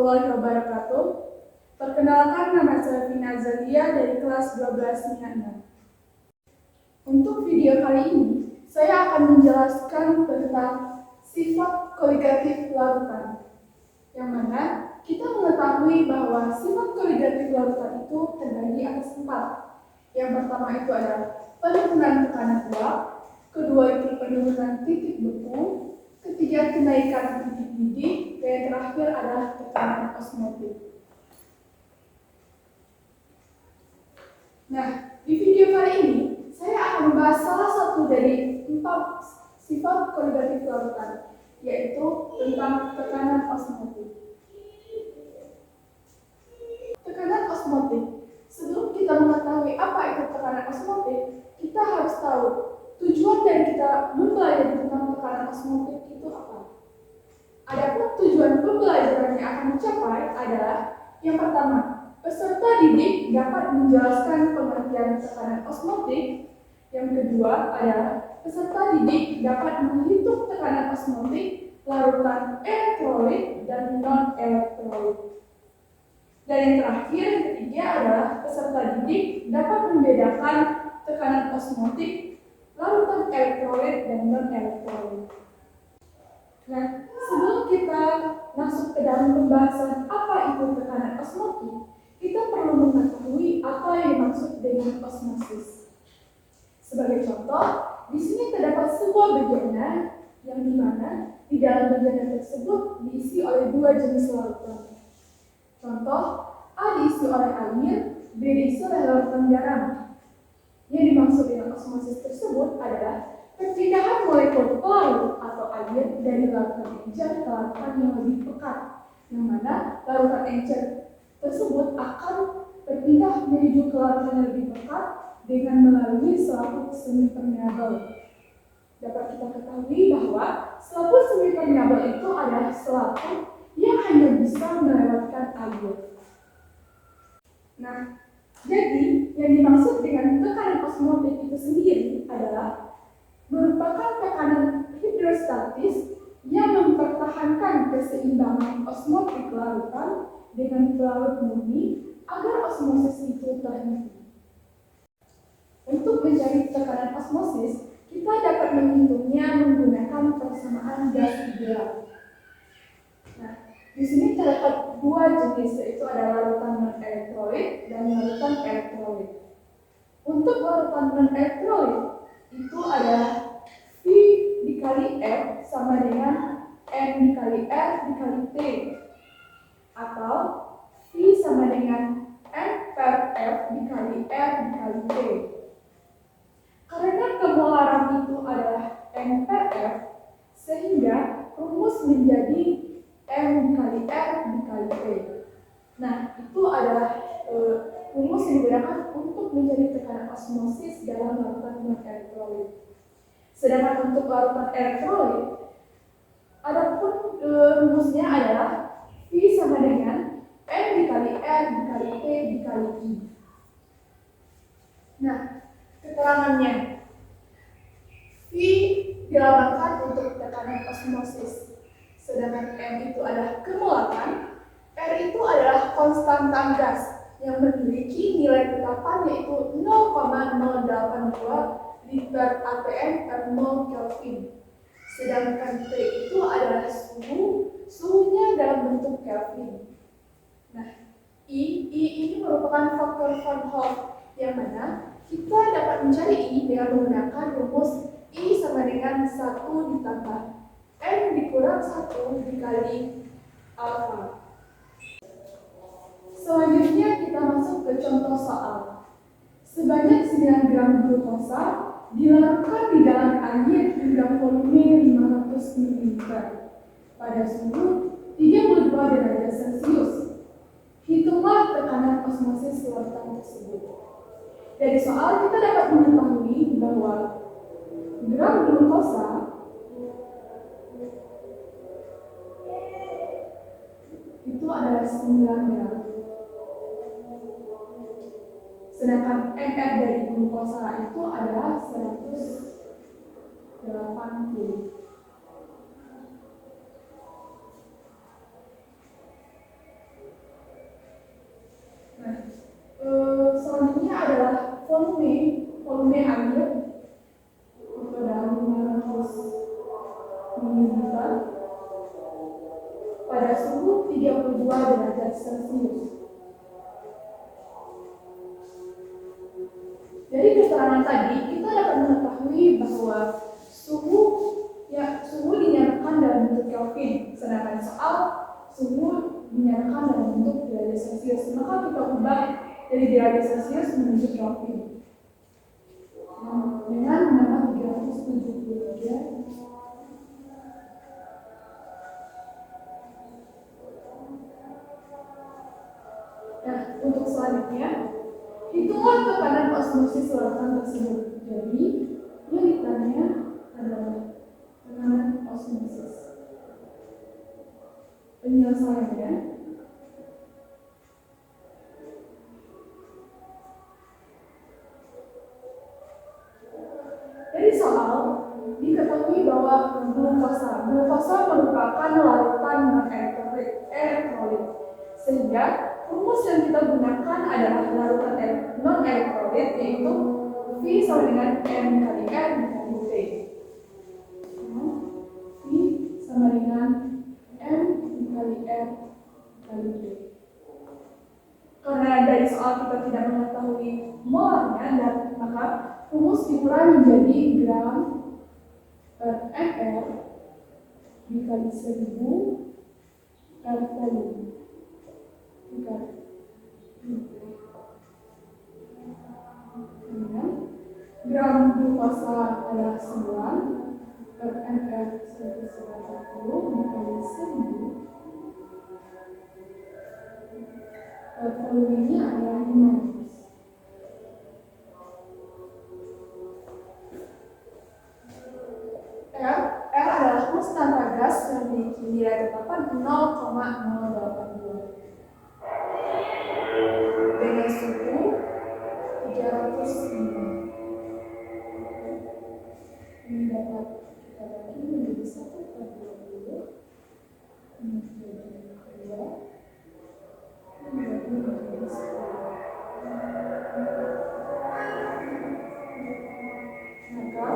warahmatullahi wabarakatuh. Perkenalkan, nama saya Vina Zalia dari kelas 12 MIA 6. Untuk video kali ini, saya akan menjelaskan tentang sifat koligatif larutan. Yang mana kita mengetahui bahwa sifat koligatif larutan itu terbagi atas 4. Yang pertama itu adalah penurunan tekanan uap, kedua itu penurunan titik beku, ketiga kenaikan titik didih, dan yang terakhir adalah tekanan osmotik. Nah, di video kali ini saya akan membahas salah satu dari 4 sifat koligatif larutan, yaitu tentang tekanan osmotik. Tekanan osmotik. Sebelum kita mengetahui apa itu tekanan osmotik, kita harus tahu tujuan dari kita mempelajari tentang tekanan osmotik itu apa. Adapun tujuan pembelajaran yang akan dicapai adalah yang pertama, peserta didik dapat menjelaskan pengertian tekanan osmotik. Yang kedua adalah peserta didik dapat menghitung tekanan osmotik larutan elektrolit dan non-elektrolit. Dan yang terakhir, yang ketiga adalah peserta didik dapat membedakan tekanan osmotik larutan elektrolit dan non-elektrolit. Nah, sebelum kita masuk ke dalam pembahasan apa itu tekanan osmotik, kita perlu mengetahui apa yang dimaksud dengan osmosis. Sebagai contoh, di sini terdapat sebuah bejana yang dimana di dalam bejana tersebut diisi oleh 2 jenis larutan. Contoh, A diisi oleh air, B diisi oleh larutan garam. Yang dimaksud dengan osmosis tersebut adalah perpindahan molekul pelarut atau air dari larutan encer ke larutan yang lebih pekat, yang mana larutan encer tersebut akan berpindah menuju ke larutan yang lebih pekat dengan melalui selaput semi permeabel. Dapat kita ketahui bahwa selaput semi permeabel itu adalah selaput yang hanya bisa melewatkan air. Nah, jadi yang dimaksud dengan tekanan osmotik itu sendiri adalah merupakan tekanan hidrostatis yang mempertahankan keseimbangan osmotik larutan dengan pelarut murni agar osmosis itu terhenti. Untuk mencari tekanan osmosis, kita dapat menghitungnya menggunakan persamaan gas ideal. Nah, di sini terdapat 2 jenis, yaitu ada larutan non-elektrolit dan larutan elektrolit. Untuk larutan non-elektrolit itu adalah V dikali F sama dengan N dikali R dikali T, atau V sama dengan N per F dikali R dikali T. Karena kemolaran itu adalah N per F, sehingga rumus menjadi M dikali R dikali T. Nah, itu adalah rumus yang digunakan untuk mencari tekanan osmosis dalam larutan non-elektrolit. Sedangkan untuk larutan elektrolit, adapun rumusnya adalah V sama dengan M dikali R dikali T dikali I. Nah, keterangannya, V dilambangkan untuk tekanan osmosis, sedangkan M itu adalah kemolaran, R itu adalah konstantan gas yang memiliki nilai tetapan yaitu 0,082 liter atm per mol Kelvin. Sedangkan T itu adalah suhunya dalam bentuk Kelvin. Nah, I ini merupakan faktor Van Hoff yang mana kita dapat mencari I dengan menggunakan rumus I sama dengan 1 ditambah M dikurang 1 dikali alfa. Selanjutnya kita masuk ke contoh soal. Sebanyak 9 gram glukosa dilarutkan di dalam air hingga volume 500 ml pada suhu 32 derajat Celcius. Hitunglah tekanan osmosis larutan tersebut. Dari soal kita dapat mengetahui bahwa gram glukosa itu adalah 9 gram. Sedangkan MR dari glukosa itu adalah 180. Bumi angin kepada 500 ml pada suhu 32 derajat Celcius. Dari keterangan tadi, kita dapat mengetahui bahwa suhu dinyatakan dalam bentuk Kelvin, sedangkan soal suhu dinyatakan dalam bentuk derajat Celcius. Maka kita ubah dari derajat Celcius menuju Kelvin dengan menambah 373. Nah, untuk selanjutnya, hitunglah tekanan osmosis lautan tersebut. Jadi, unitnya adalah tekanan osmosis. Penyelesaiannya, dari soal diketahui bahwa glukosa merupakan larutan non-elektrolit, sehingga rumus yang kita gunakan adalah larutan non-elektrolit, yaitu V sama dengan M kali R dikali T. V sama dengan M dikali R dikali T. Karena dari soal kita tidak mengetahui molnya, dan maka rumus dikurangi menjadi gram per ml dikali 1000 per volume. Gram glukosa adalah 9 per ml 140 dikali 1000 per volumenya adalah 500. R adalah konstanta gas yang memiliki nilai tetapan 0,082 dengan suhu 305. Ini dapat kita bagi menjadi 1/20 menjadi 2 menjadi 10. Maka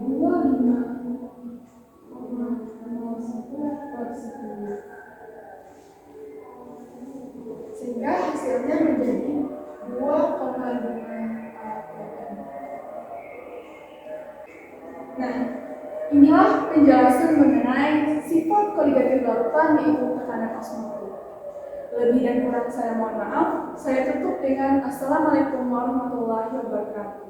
25,01/10, sehingga hasilnya menjadi 2,5 atm. Nah, inilah penjelasan mengenai sifat koligatif larutan, yaitu tekanan osmotik. Lebih dan kurang saya mohon maaf. Saya tutup dengan Assalamualaikum warahmatullahi wabarakatuh.